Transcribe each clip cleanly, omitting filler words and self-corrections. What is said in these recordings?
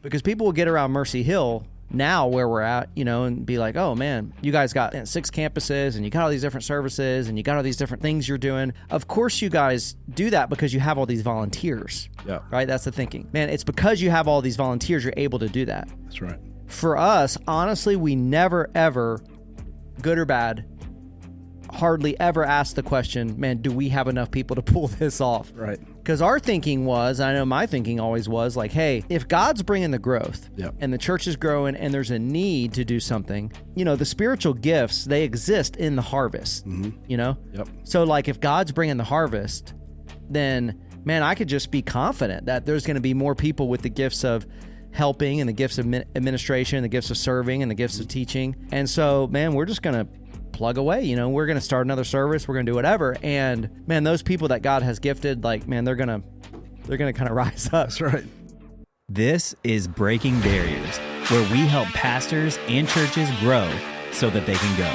Because people will get around Mercy Hill now where we're at, and be like, oh man, you guys got 6 campuses and you got all these different services and you got all these different things you're doing. Of course you guys do that because you have all these volunteers. Yeah. Right? That's the thinking. Man, it's because you have all these volunteers you're able to do that. That's right. For us, honestly, we never ever, good or bad, hardly ever ask the question, man, do we have enough people to pull this off? Right. Because our thinking was, I know my thinking always was like, hey, if God's bringing the growth and the church is growing and there's a need to do something, the spiritual gifts, they exist in the harvest, Yep. So like if God's bringing the harvest, then man, I could just be confident that there's going to be more people with the gifts of helping and the gifts of administration, the gifts of serving and the gifts of teaching. And so, man, we're just going to plug away, we're going to start another service. We're going to do whatever. And man, those people that God has gifted, like, man, they're going to kind of rise up. That's right. This is Breaking Barriers, where we help pastors and churches grow so that they can go.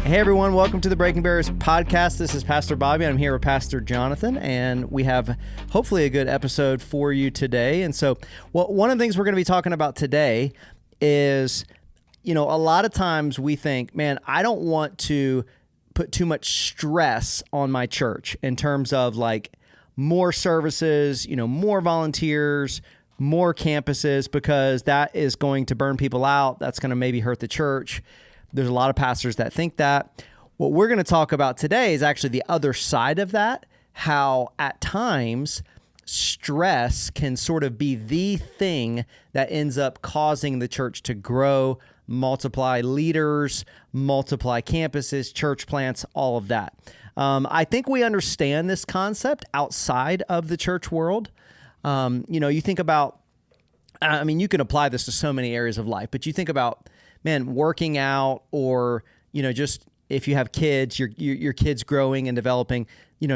Hey everyone, welcome to the Breaking Barriers podcast. This is Pastor Bobby. I'm here with Pastor Jonathan, and we have hopefully a good episode for you today. And so, one of the things we're going to be talking about today is, a lot of times we think, man, I don't want to put too much stress on my church in terms of like more services, more volunteers, more campuses, because that is going to burn people out. That's going to maybe hurt the church. There's a lot of pastors that think that. What we're going to talk about today is actually the other side of that, how at times stress can sort of be the thing that ends up causing the church to grow, multiply leaders, multiply campuses, church plants, all of that. I think we understand this concept outside of the church world. You think about, you can apply this to so many areas of life, but you think about, man, working out, or, just if you have kids, your kids growing and developing,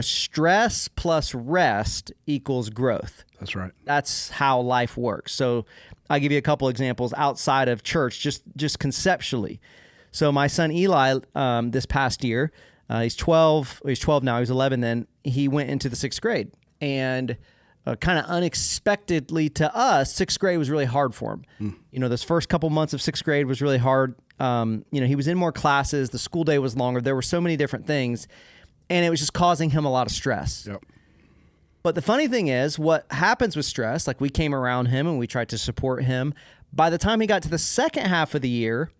stress plus rest equals growth. That's right. That's how life works. So I'll give you a couple examples outside of church, just conceptually. So my son Eli, this past year, he's 12 now, he was 11 then, he went into the 6th grade. And kind of unexpectedly to us, 6th grade was really hard for him. Those first couple months of 6th grade was really hard. He was in more classes. The school day was longer. There were so many different things, and it was just causing him a lot of stress. Yep. But the funny thing is, what happens with stress, like we came around him and we tried to support him. By the time he got to the second half of the year,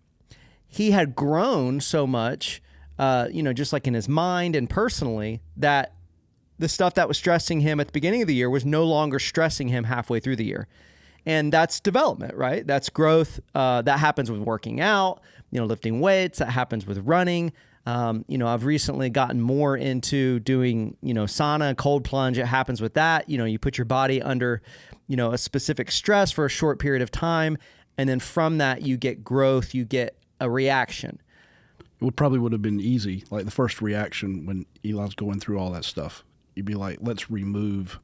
he had grown so much, just like in his mind and personally, that the stuff that was stressing him at the beginning of the year was no longer stressing him halfway through the year. And that's development, right? That's growth. That happens with working out, lifting weights. That happens with running. I've recently gotten more into doing, sauna, cold plunge. It happens with that. You put your body under, a specific stress for a short period of time. And then from that, you get growth, you get a reaction. It probably would have been easy, like the first reaction when Eli's going through all that stuff. You'd be like, let's remove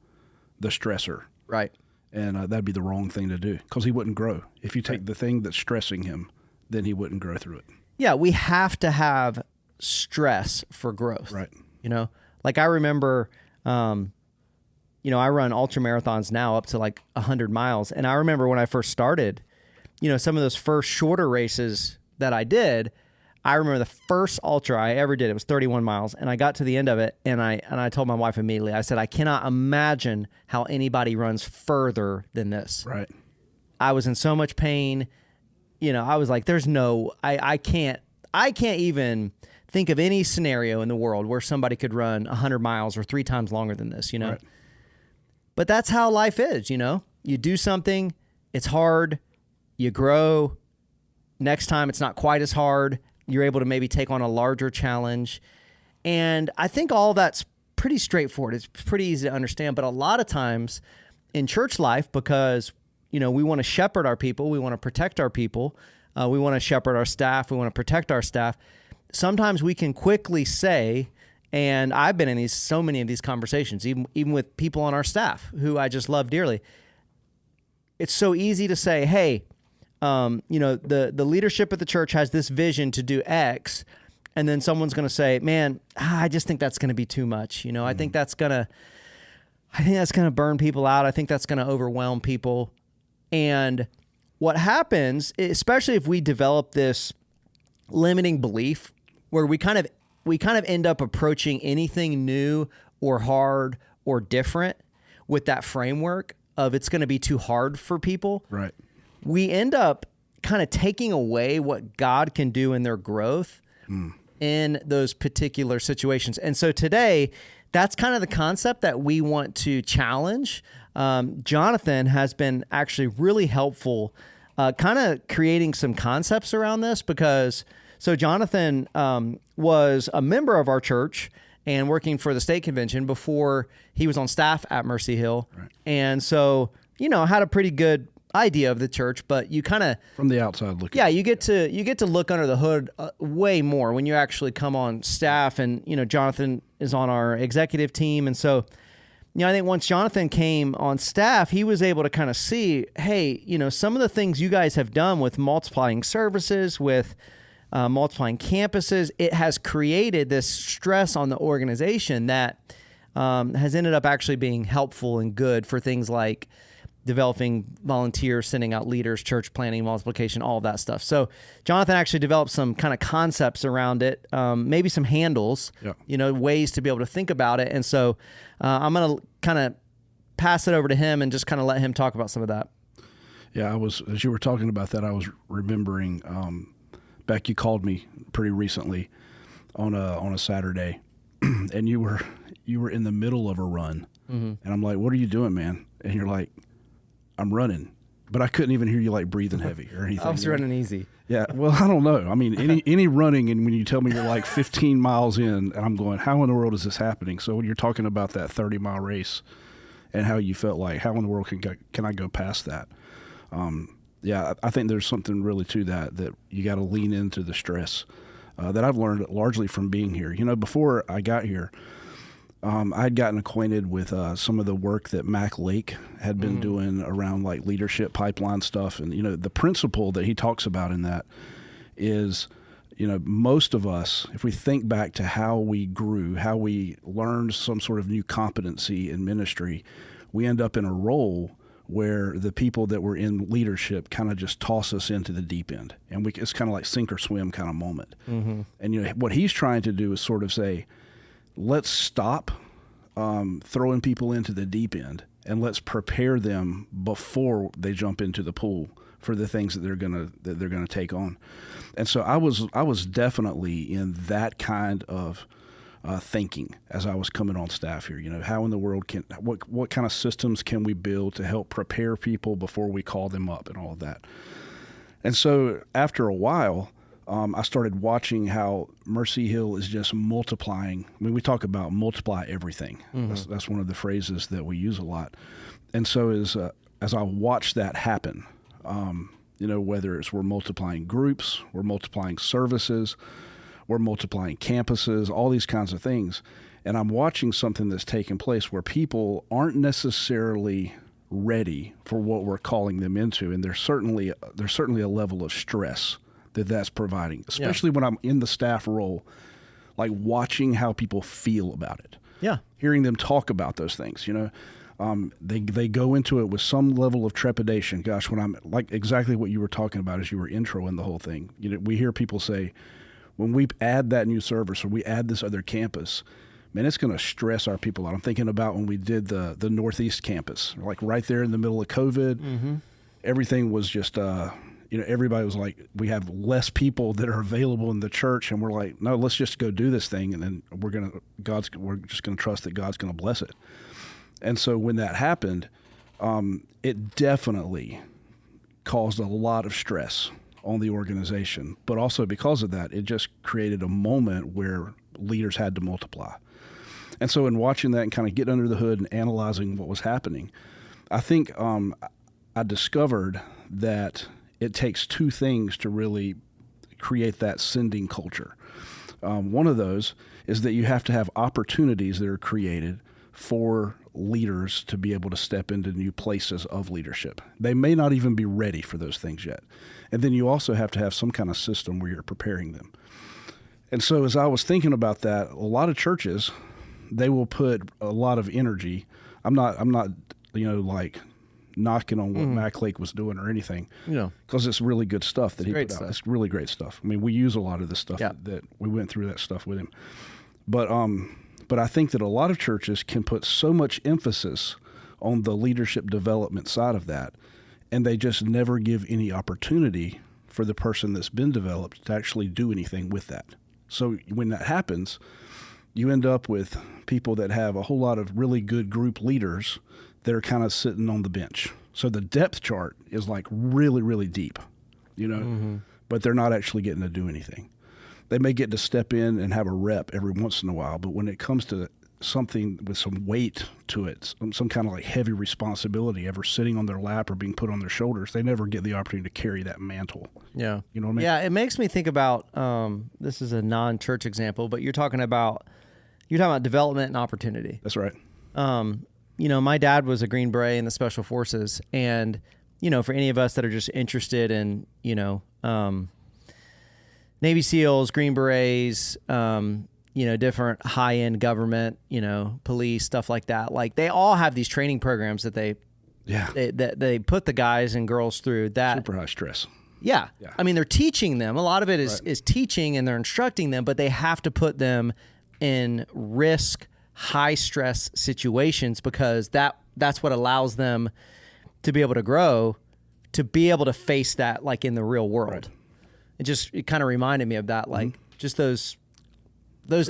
the stressor. Right. And that'd be the wrong thing to do, because he wouldn't grow. If you take the thing that's stressing him, then he wouldn't grow through it. Yeah, we have to have stress for growth. Right. Like I remember, I run ultra marathons now up to like 100 miles. And I remember when I first started, some of those first shorter races that I did, I remember the first ultra I ever did, it was 31 miles, and I got to the end of it, and I told my wife immediately, I said, I cannot imagine how anybody runs further than this. Right. I was in so much pain. I was like, I can't even think of any scenario in the world where somebody could run 100 miles or 3 times longer than this, Right. But that's how life is, You do something, it's hard, you grow. Next time it's not quite as hard. You're able to maybe take on a larger challenge. And I think all that's pretty straightforward. It's pretty easy to understand. But a lot of times in church life, because, we want to shepherd our people, we want to protect our people, we want to shepherd our staff, we want to protect our staff. Sometimes we can quickly say, and I've been in so many of these conversations, even with people on our staff who I just love dearly. It's so easy to say, hey, the leadership of the church has this vision to do X, and then someone's going to say, man, I just think that's going to be too much. You know, I think that's going to burn people out. I think that's going to overwhelm people. And what happens, especially if we develop this limiting belief where we kind of end up approaching anything new or hard or different with that framework of it's going to be too hard for people. Right. We end up kind of taking away what God can do in their growth in those particular situations. And so today, that's kind of the concept that we want to challenge. Jonathan has been actually really helpful kind of creating some concepts around this because Jonathan was a member of our church and working for the state convention before he was on staff at Mercy Hill. Right. And so, had a pretty good idea of the church, but you kind of from the outside looking. Yeah, you get to look under the hood way more when you actually come on staff. And Jonathan is on our executive team, and so I think once Jonathan came on staff, he was able to kind of see, hey, some of the things you guys have done with multiplying services, with multiplying campuses, it has created this stress on the organization that has ended up actually being helpful and good for things like developing volunteers, sending out leaders, church planning, multiplication, all of that stuff. So Jonathan actually developed some kind of concepts around it, maybe some handles, ways to be able to think about it. And so I'm going to kind of pass it over to him and just kind of let him talk about some of that. Yeah, as you were talking about that, I was remembering, Beck, you called me pretty recently on a Saturday, and you were in the middle of a run, and I'm like, "What are you doing, man?" And you're like, "I'm running," but I couldn't even hear you like breathing heavy or anything. I was running easy. Yeah, well, I don't know. I mean, any running, and when you tell me you're like 15 miles in, and I'm going, "How in the world is this happening?" So when you're talking about that 30-mile race, and how you felt like, how in the world can I go past that? Yeah, I think there's something really to that you got to lean into the stress that I've learned largely from being here. Before I got here, I'd gotten acquainted with some of the work that Mac Lake had been doing around like leadership pipeline stuff. And, the principle that he talks about in that is, most of us, if we think back to how we grew, how we learned some sort of new competency in ministry, we end up in a role where the people that were in leadership kind of just toss us into the deep end. And it's kind of like sink or swim kind of moment. Mm-hmm. And what he's trying to do is sort of say, let's stop throwing people into the deep end, and let's prepare them before they jump into the pool for the things that they're gonna take on. And so I was definitely in that kind of thinking as I was coming on staff here. How in the world what kind of systems can we build to help prepare people before we call them up and all of that. And so after a while, I started watching how Mercy Hill is just multiplying. I mean, we talk about multiply everything. Mm-hmm. That's one of the phrases that we use a lot. And so as I watched that happen, whether it's we're multiplying groups, we're multiplying services, we're multiplying campuses, all these kinds of things. And I'm watching something that's taking place where people aren't necessarily ready for what we're calling them into. And there's certainly a level of stress that's providing, especially when I'm in the staff role, like watching how people feel about it. Yeah. Hearing them talk about those things, they go into it with some level of trepidation. Gosh, when I'm like exactly what you were talking about as you were introing the whole thing, we hear people say, when we add that new service or we add this other campus, man, it's going to stress our people out. I'm thinking about when we did the Northeast campus, like right there in the middle of COVID, everything was just, everybody was like, we have less people that are available in the church, and we're like, no, let's just go do this thing, and then we're just going to trust that God's going to bless it. And so when that happened, it definitely caused a lot of stress on the organization, but also because of that, it just created a moment where leaders had to multiply. And so in watching that and kind of getting under the hood and analyzing what was happening, I think I discovered that it takes two things to really create that sending culture. One of those is that you have to have opportunities that are created for leaders to be able to step into new places of leadership. They may not even be ready for those things yet. And then you also have to have some kind of system where you're preparing them. And so as I was thinking about that, a lot of churches, they will put a lot of energy. I'm not, like knocking on what Mac Lake was doing or anything. Because it's really good stuff that he put out. It's really great stuff. I mean, we use a lot of this stuff that we went through that stuff with him. But I think that a lot of churches can put so much emphasis on the leadership development side of that, and they just never give any opportunity for the person that's been developed to actually do anything with that. So when that happens, you end up with people that have a whole lot of really good group leaders that are kind of sitting on the bench. So the depth chart is like really, really deep, but they're not actually getting to do anything. They may get to step in and have a rep every once in a while, but when it comes to something with some weight to it, some kind of like heavy responsibility ever sitting on their lap or being put on their shoulders, they never get the opportunity to carry that mantle. Yeah. You know what I mean? Yeah, it makes me think about, this is a non-church example, but you're talking about development and opportunity. That's right. My dad was a Green Beret in the Special Forces, and, for any of us that are just interested in, Navy SEALs, Green Berets, different high-end government, police, stuff like that. Like, they all have these training programs that they put the guys and girls through. That super high stress. Yeah. I mean, they're teaching them. A lot of it is teaching, and they're instructing them, but they have to put them in risk, high-stress situations, because that's what allows them to be able to grow, to be able to face that, like, in the real world. Right. It kind of reminded me of that, like, just those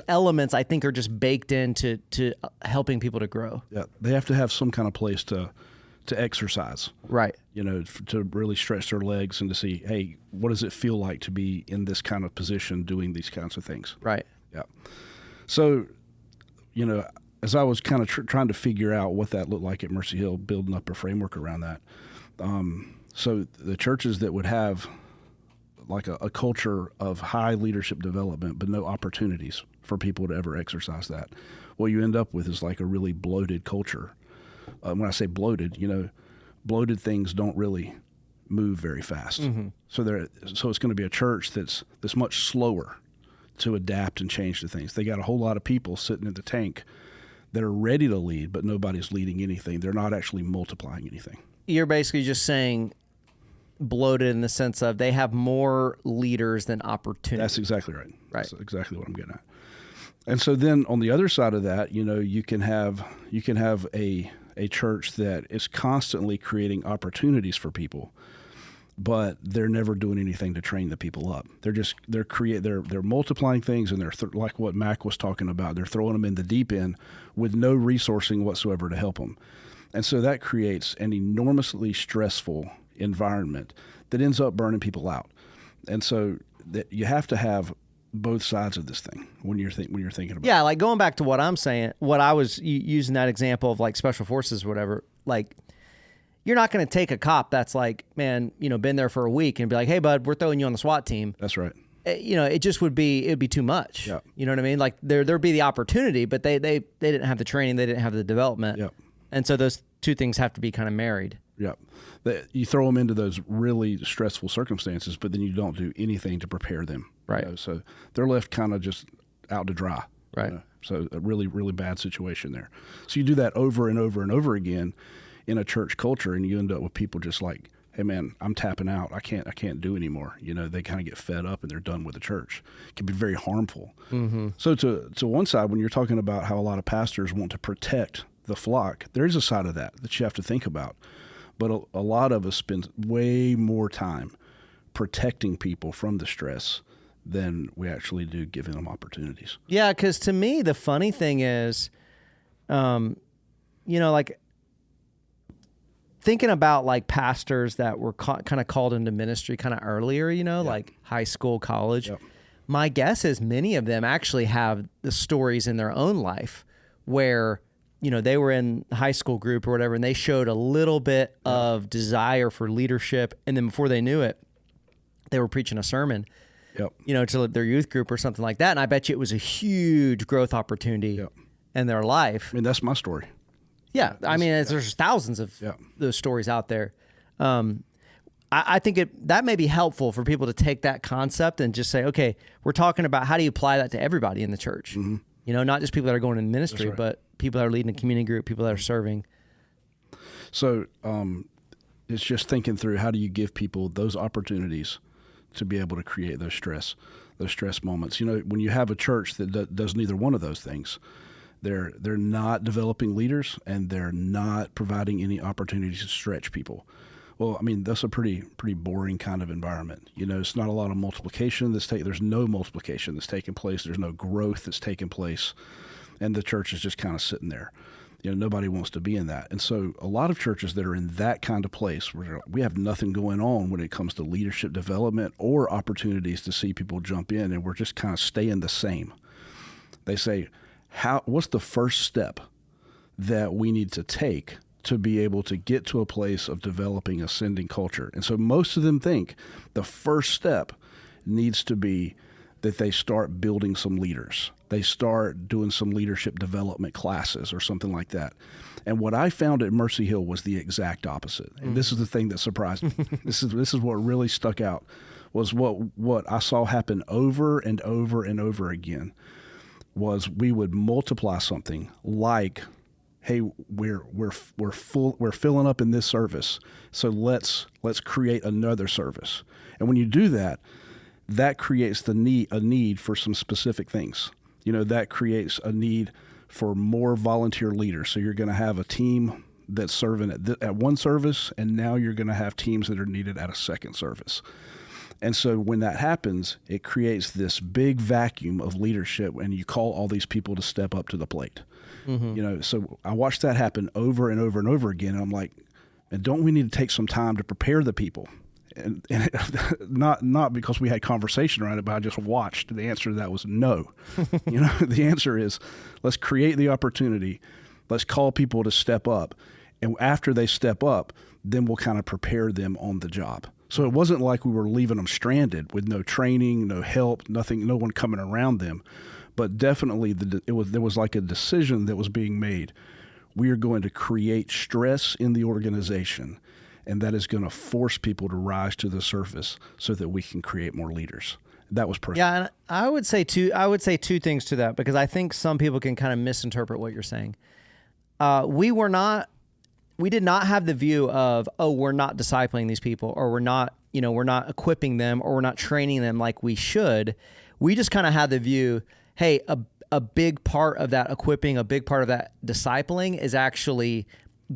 elements, I think, are just baked into helping people to grow. Yeah, they have to have some kind of place to exercise. Right. To really stretch their legs and to see, hey, what does it feel like to be in this kind of position doing these kinds of things? Right. Yeah. So, as I was kind of trying to figure out what that looked like at Mercy Hill, building up a framework around that, so the churches that would have like a culture of high leadership development, but no opportunities for people to ever exercise that, what you end up with is like a really bloated culture. When I say bloated, bloated things don't really move very fast. Mm-hmm. So it's going to be a church that's much slower to adapt and change to things. They got a whole lot of people sitting in the tank that are ready to lead, but nobody's leading anything. They're not actually multiplying anything. You're basically just saying bloated in the sense of they have more leaders than opportunities. That's exactly right. Right. That's exactly what I'm getting at. And so then on the other side of that, you can have a church that is constantly creating opportunities for people, but they're never doing anything to train the people up. They're multiplying things, and they're like what Mac was talking about. They're throwing them in the deep end with no resourcing whatsoever to help them. And so that creates an enormously stressful environment that ends up burning people out. And so that you have to have both sides of this thing when you're thinking about it. Yeah, like going back to what I'm saying, what I was using that example of like special forces or whatever, like you're not going to take a cop that's like, man, been there for a week and be like, hey, bud, we're throwing you on the SWAT team. That's right. It just it'd be too much. Yeah. You know what I mean? Like there'd be the opportunity, but they didn't have the training, they didn't have the development. Yeah. And so those two things have to be kind of married. Yeah. You throw them into those really stressful circumstances, but then you don't do anything to prepare them. Right. So they're left kind of just out to dry. Right. So a really, really bad situation there. So you do that over and over and over again in a church culture, and you end up with people just like, hey, man, I'm tapping out. I can't do anymore. They kind of get fed up and they're done with the church. It can be very harmful. Mm-hmm. So to one side, when you're talking about how a lot of pastors want to protect the flock, there is a side of that you have to think about. But a lot of us spend way more time protecting people from the stress than we actually do giving them opportunities. Yeah, because to me, the funny thing is, like thinking about like pastors that were kind of called into ministry kind of earlier, like high school, college. Yep. My guess is many of them actually have the stories in their own life where they were in high school group or whatever, and they showed a little bit of desire for leadership. And then before they knew it, they were preaching a sermon, to their youth group or something like that. And I bet you it was a huge growth opportunity in their life. I mean, that's my story. Yeah. I mean, there's thousands of those stories out there. I think that may be helpful for people to take that concept and just say, okay, we're talking about how do you apply that to everybody in the church? Mm-hmm. You know, not just people that are going in ministry, right. but people that are leading a community group, people that are serving. So it's just thinking through how do you give people those opportunities to be able to create those stress moments. You know, when you have a church that does neither one of those things, they're not developing leaders and they're not providing any opportunities to stretch people. Well, I mean, that's a pretty boring kind of environment. You know, it's not a lot of multiplication there's no multiplication that's taking place. There's no growth that's taking place. And the church is just kind of sitting there. You know, nobody wants to be in that. And so a lot of churches that are in that kind of place where we have nothing going on when it comes to leadership development or opportunities to see people jump in, and we're just kind of staying the same. They say, what's the first step that we need to take to be able to get to a place of developing ascending culture? And so most of them think the first step needs to be that they start building some leaders. They start doing some leadership development classes or something like that. And what I found at Mercy Hill was the exact opposite. And this is the thing that surprised me. This is what really stuck out, was what I saw happen over and over and over again was we would multiply something like, hey, we're filling up in this service, so let's create another service. And when you do that, that creates a need for some specific things. You know, that creates a need for more volunteer leaders. So you're going to have a team that's serving at one service, and now you're going to have teams that are needed at a second service. And so when that happens, it creates this big vacuum of leadership, and you call all these people to step up to the plate. Mm-hmm. You know, so I watched that happen over and over and over again, and I'm like, and don't we need to take some time to prepare the people? And not because we had conversation around it, but I just watched. The answer to that was no. You know, the answer is let's create the opportunity. Let's call people to step up. And after they step up, then we'll kind of prepare them on the job. So it wasn't like we were leaving them stranded with no training, no help, nothing, no one coming around them. But definitely there was like a decision that was being made. We are going to create stress in the organization, and that is going to force people to rise to the surface so that we can create more leaders. That was perfect. Yeah, and I would say two things to that, because I think some people can kind of misinterpret what you're saying. We did not have the view of, oh, we're not discipling these people, or we're not equipping them, or we're not training them like we should. We just kind of had the view, hey, a big part of that equipping, a big part of that discipling is actually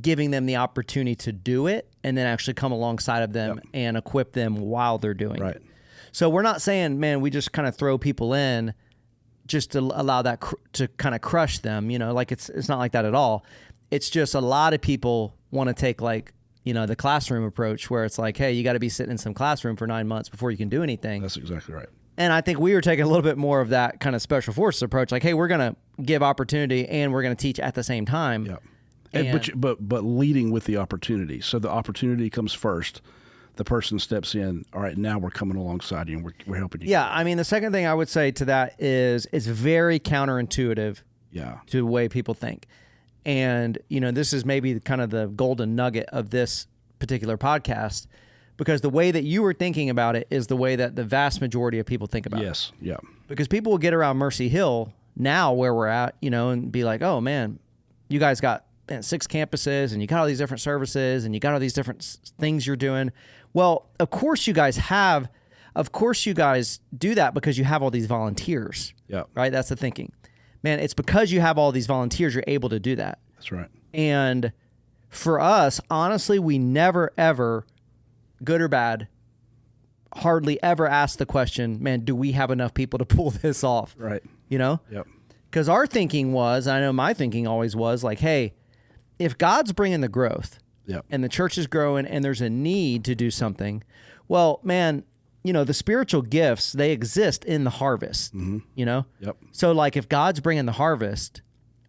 giving them the opportunity to do it, and then actually come alongside of them and equip them while they're doing it. So we're not saying, man, we just kind of throw people in just to allow that to kind of crush them, you know, like it's not like that at all. It's just a lot of people want to take, like, you know, the classroom approach, where it's like, hey, you got to be sitting in some classroom for 9 months before you can do anything. That's exactly right. And I think we were taking a little bit more of that kind of special forces approach, like, hey, we're going to give opportunity and we're going to teach at the same time. Yeah. But leading with the opportunity. So the opportunity comes first. The person steps in. All right, now we're coming alongside you, and we're helping you. Yeah, I mean, the second thing I would say to that is it's very counterintuitive to the way people think. And, you know, this is maybe kind of the golden nugget of this particular podcast, because the way that you were thinking about it is the way that the vast majority of people think about it. Yes, yeah. Because people will get around Mercy Hill now, where we're at, you know, and be like, oh, man, you guys got 6 campuses, and you got all these different services, and you got all these different things you're doing. Well, of course you guys do that because you have all these volunteers. Yeah. Right? That's the thinking. Man, it's because you have all these volunteers, you're able to do that. That's right. And for us, honestly, we never, ever, good or bad, hardly ever ask the question, man, do we have enough people to pull this off? Right. You know? Yep. Because our thinking was, I know my thinking always was, like, hey, if God's bringing the growth and the church is growing and there's a need to do something, well, man, you know, the spiritual gifts, they exist in the harvest, you know? Yep. So, like, if God's bringing the harvest,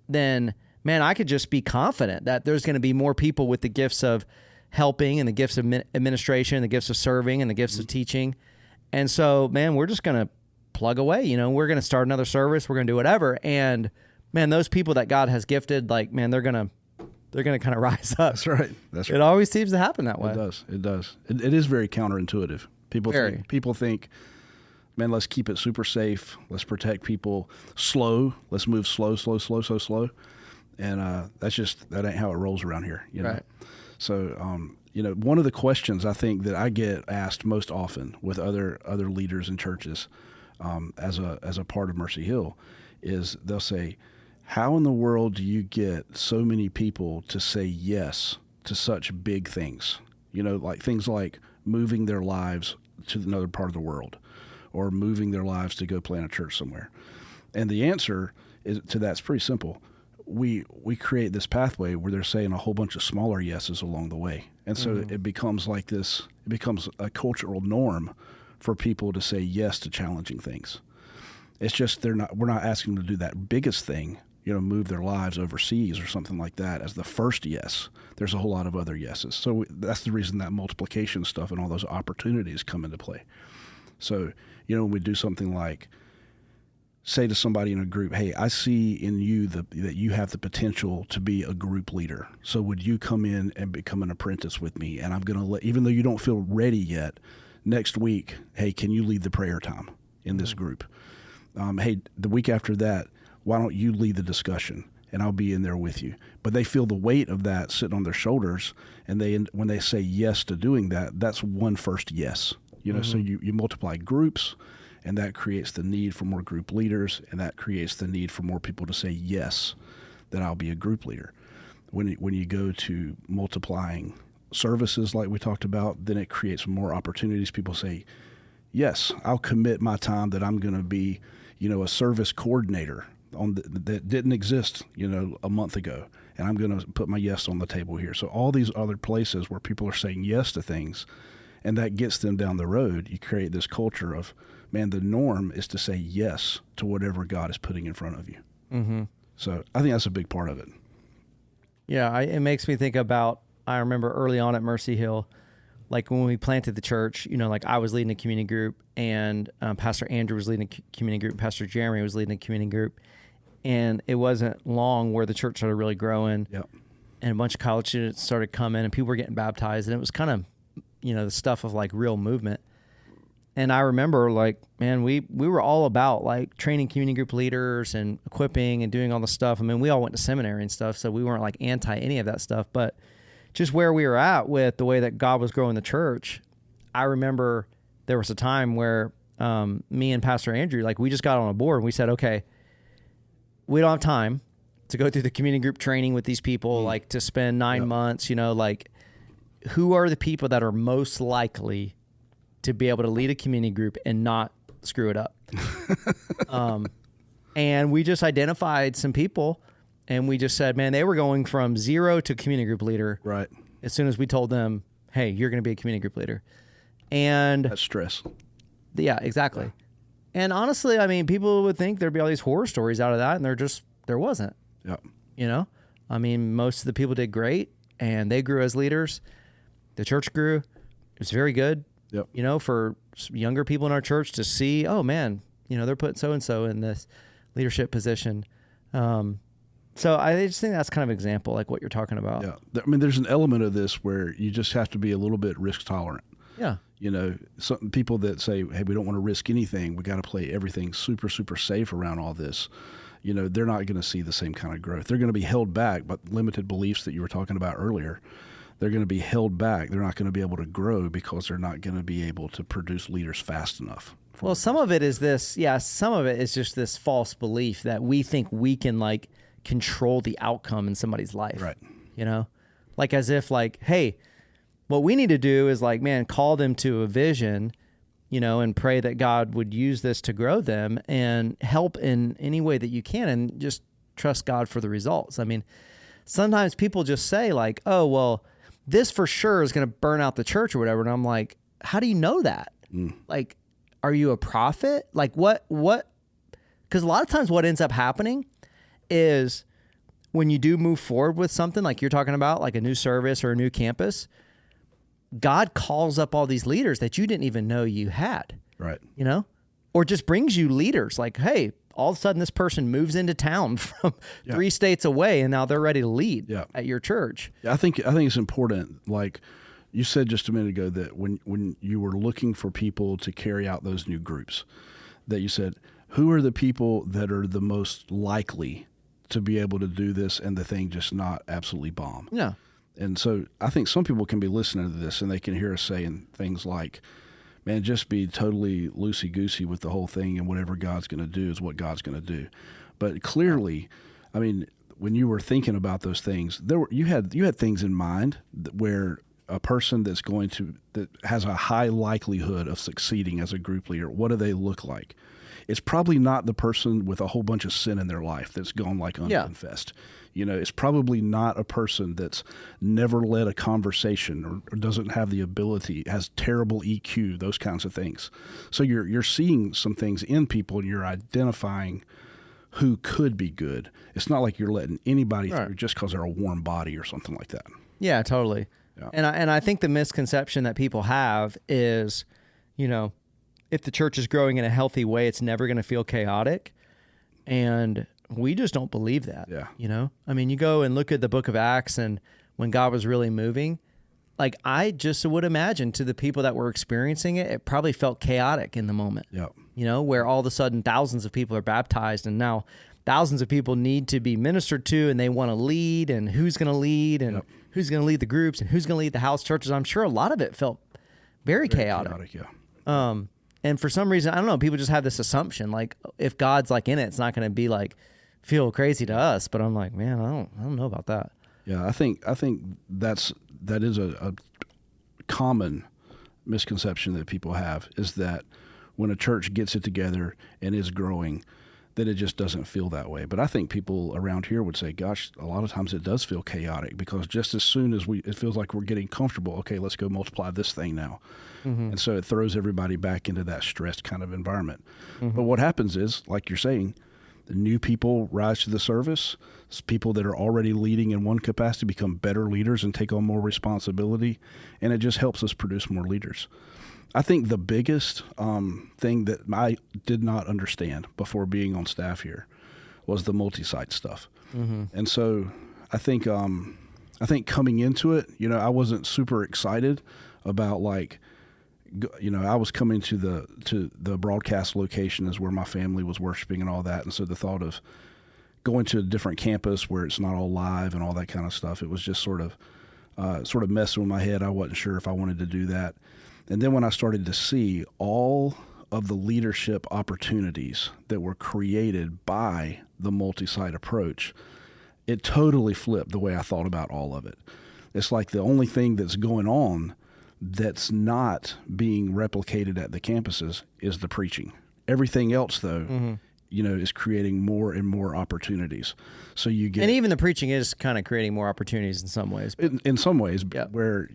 then, man, I could just be confident that there's going to be more people with the gifts of helping and the gifts of administration, the gifts of serving and the gifts of teaching. And so, man, we're just going to plug away, you know? We're going to start another service. We're going to do whatever. And, man, those people that God has gifted, like, man, they're going they're going to kind of rise up. That's right. That's right. It always seems to happen that way. It does. It does. It is very counterintuitive. People think, man, let's keep it super safe. Let's protect people slow. Let's move slow. And that ain't how it rolls around here. You know? Right. So, one of the questions I think that I get asked most often with other leaders in churches, as a part of Mercy Hill, is they'll say, how in the world do you get so many people to say yes to such big things? Like things like moving their lives to another part of the world, or moving their lives to go plant a church somewhere. And the answer to that's pretty simple. We create this pathway where they're saying a whole bunch of smaller yeses along the way. And so it becomes like this, it becomes a cultural norm for people to say yes to challenging things. It's just we're not asking them to do that biggest thing, move their lives overseas or something like that as the first yes. There's a whole lot of other yeses. So that's the reason that multiplication stuff and all those opportunities come into play. So, when we do something like say to somebody in a group, hey, I see in you that you have the potential to be a group leader. So would you come in and become an apprentice with me? And I'm going to even though you don't feel ready yet, next week, hey, can you lead the prayer time in this group? Hey, the week after that, why don't you lead the discussion? And I'll be in there with you. But they feel the weight of that sitting on their shoulders, and when they say yes to doing that, that's one first yes. So you multiply groups, and that creates the need for more group leaders, and that creates the need for more people to say yes, that I'll be a group leader. When you go to multiplying services like we talked about, then it creates more opportunities. People say, yes, I'll commit my time that I'm going to be, a service coordinator that didn't exist, a month ago, and I'm going to put my yes on the table here. So all these other places where people are saying yes to things, and that gets them down the road, you create this culture of, man, the norm is to say yes to whatever God is putting in front of you. Mm-hmm. So I think that's a big part of it. Yeah, it makes me think about, I remember early on at Mercy Hill, like when we planted the church, like I was leading a community group, and Pastor Andrew was leading a community group, and Pastor Jeremy was leading a community group. And it wasn't long where the church started really growing. Yep. And a bunch of college students started coming, and people were getting baptized, and it was kind of, the stuff of like real movement. And I remember, like, man, we were all about like training community group leaders and equipping and doing all the stuff. I mean, we all went to seminary and stuff, so we weren't like anti any of that stuff. But just where we were at with the way that God was growing the church, I remember there was a time where me and Pastor Andrew, like, we just got on a board and we said, okay, we don't have time to go through the community group training with these people, like to spend 9 months, like who are the people that are most likely to be able to lead a community group and not screw it up. And we just identified some people, and we just said, man, they were going from 0 to community group leader. Right. As soon as we told them, hey, you're going to be a community group leader. And that's stress. Yeah, exactly. Yeah. And honestly, I mean, people would think there'd be all these horror stories out of that, and there wasn't. Yeah. I mean, most of the people did great, and they grew as leaders. The church grew. It was very good. Yep. For younger people in our church to see, oh man, they're putting so-and-so in this leadership position. So I just think that's kind of an example, like what you're talking about. Yeah. I mean, there's an element of this where you just have to be a little bit risk tolerant. Yeah. Some people that say, hey, we don't want to risk anything. We got to play everything super, super safe around all this. They're not going to see the same kind of growth. They're going to be held back by limited beliefs that you were talking about earlier. They're going to be held back. They're not going to be able to grow because they're not going to be able to produce leaders fast enough. Well, some of it is this. Yeah, some of it is just this false belief that we think we can like control the outcome in somebody's life. Right. Like as if like, hey, what we need to do is like, man, call them to a vision, and pray that God would use this to grow them and help in any way that you can, and just trust God for the results. I mean, sometimes people just say like, oh, well, this for sure is going to burn out the church or whatever. And I'm like, how do you know that? Like, are you a prophet? Like what? Because a lot of times what ends up happening is when you do move forward with something like you're talking about, like a new service or a new campus, God calls up all these leaders that you didn't even know you had. Right. Or just brings you leaders like, hey, all of a sudden this person moves into town from 3 states away, and now they're ready to lead at your church. Yeah, I think it's important. Like you said just a minute ago, that when you were looking for people to carry out those new groups, that you said, who are the people that are the most likely to be able to do this and the thing just not absolutely bomb? Yeah. And so I think some people can be listening to this and they can hear us saying things like, man, just be totally loosey-goosey with the whole thing, and whatever God's going to do is what God's going to do. But clearly, I mean, when you were thinking about those things, you had things in mind where a person that has a high likelihood of succeeding as a group leader, what do they look like? It's probably not the person with a whole bunch of sin in their life that's gone like unconfessed. It's probably not a person that's never led a conversation or doesn't have the ability, has terrible EQ, those kinds of things. So you're seeing some things in people, and you're identifying who could be good. It's not like you're letting anybody through just because they're a warm body or something like that. Yeah, totally. Yeah. And I think the misconception that people have is, if the church is growing in a healthy way, it's never going to feel chaotic. And we just don't believe that. Yeah. I mean, you go and look at the book of Acts, and when God was really moving, like I just would imagine to the people that were experiencing it, it probably felt chaotic in the moment. Yeah. Where all of a sudden thousands of people are baptized, and now thousands of people need to be ministered to, and they want to lead, and who's going to lead, and who's going to lead the groups, and who's going to lead the house churches. I'm sure a lot of it felt very chaotic. Yeah. And for some reason, I don't know, people just have this assumption, like if God's like in it, it's not going to be like feel crazy to us. But I'm like, man, I don't know about that. Yeah, I think that is a common misconception that people have, is that when a church gets it together and is growing, that it just doesn't feel that way. But I think people around here would say, gosh, a lot of times it does feel chaotic, because just as soon as it feels like we're getting comfortable, okay, let's go multiply this thing now. Mm-hmm. And so it throws everybody back into that stressed kind of environment. Mm-hmm. But what happens is, like you're saying, the new people rise to the surface. People that are already leading in one capacity become better leaders and take on more responsibility, and it just helps us produce more leaders. I think the biggest thing that I did not understand before being on staff here was the multi-site stuff. Mm-hmm. And so I think coming into it, I wasn't super excited about I was coming to the broadcast location is where my family was worshiping and all that. And so the thought of going to a different campus where it's not all live and all that kind of stuff, it was just sort of messing with my head. I wasn't sure if I wanted to do that. And then when I started to see all of the leadership opportunities that were created by the multi-site approach, it totally flipped the way I thought about all of it. It's like the only thing that's going on that's not being replicated at the campuses is the preaching. Everything else, though, mm-hmm. Is creating more and more opportunities. So you get, and even the preaching is kind of creating more opportunities in some ways. In some ways, yeah. Where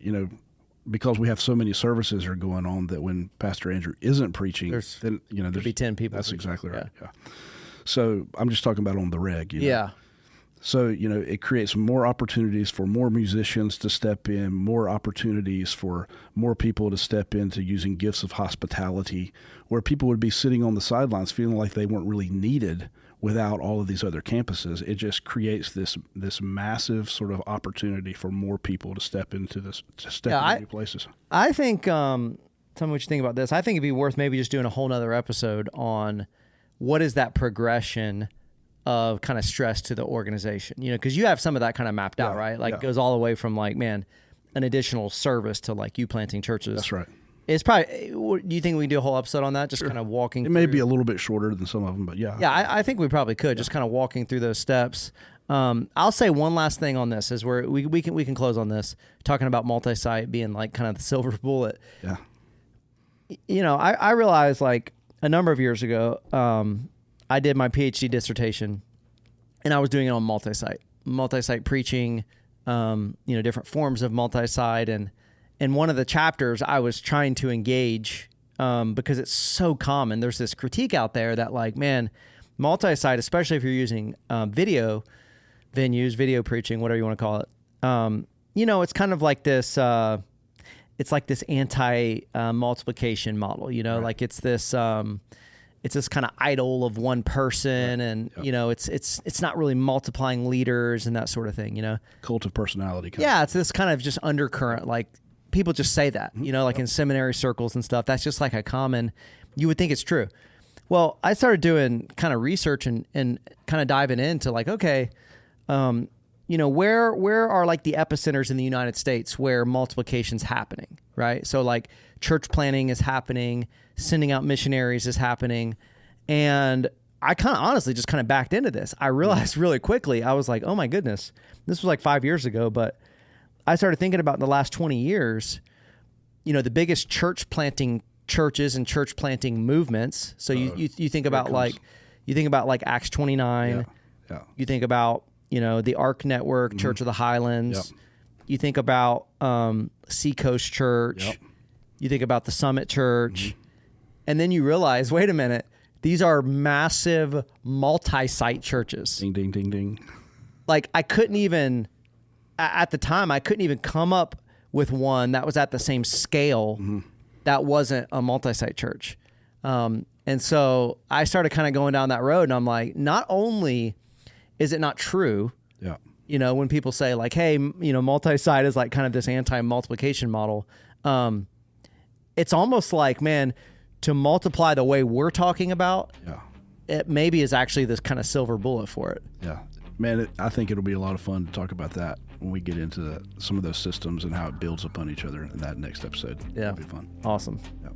because we have so many services are going on, that when Pastor Andrew isn't preaching, then there'd be 10 people. That's exactly right. Yeah. So I'm just talking about on the reg. Yeah. So, it creates more opportunities for more musicians to step in, more opportunities for more people to step into using gifts of hospitality, where people would be sitting on the sidelines feeling like they weren't really needed without all of these other campuses. It just creates this massive sort of opportunity for more people to step into new places. I think, tell me what you think about this. I think it'd be worth maybe just doing a whole nother episode on what is that progression of kind of stress to the organization, because you have some of that kind of mapped out, right? Like it goes all the way from an additional service to you planting churches. That's right. It's probably, do you think we can do a whole episode on that? Just kind of walking through? It may be a little bit shorter than some of them, but yeah. Yeah, I think we probably could, just kind of walking through those steps. I'll say one last thing on this is where we can close on this, talking about multi-site being kind of the silver bullet. Yeah. I realized a number of years ago, I did my PhD dissertation, and I was doing it on multi-site preaching, different forms of multi-site. And one of the chapters I was trying to engage, because it's so common. There's this critique out there that multi-site, especially if you're using video venues, video preaching, whatever you want to call it, it's kind of like this, it's like this anti-multiplication model, right. It's this, it's this kind of idol of one person, and you know, it's not really multiplying leaders and that sort of thing. You know, Cult of personality. Yeah, it's this kind of just undercurrent. Like people just say that. You know, like in seminary circles and stuff. That's just like a common. You would think it's true. Well, I started doing kind of research and kind of diving into like, okay, you know, where are like the epicenters in the United States where multiplication's happening, right? So like church planting is happening, sending out missionaries is happening. And I kind of honestly just kind of backed into this. I realized really quickly, I was like, oh my goodness, this was like 5 years ago, but I started thinking about in the last 20 years, you know, the biggest church planting churches and church planting movements. So you think about like Acts 29, you think about, you know, the Ark Network, Church of the Highlands. You think about Seacoast Church. You think about the Summit Church. And then you realize, wait a minute, these are massive multi-site churches. Ding, ding, ding, ding. Like I couldn't even, at the time, I couldn't even come up with one that was at the same scale that wasn't a multi-site church. And so I started kind of going down that road, and I'm like, not only is it not true, you know, when people say like, hey, you know, multi-site is like kind of this anti-multiplication model. It's almost like, man, to multiply the way we're talking about, it maybe is actually this kind of silver bullet for it. Yeah, man, I think it'll be a lot of fun to talk about that when we get into some of those systems and how it builds upon each other in that next episode. Yeah. It'll be fun. Awesome. Yeah.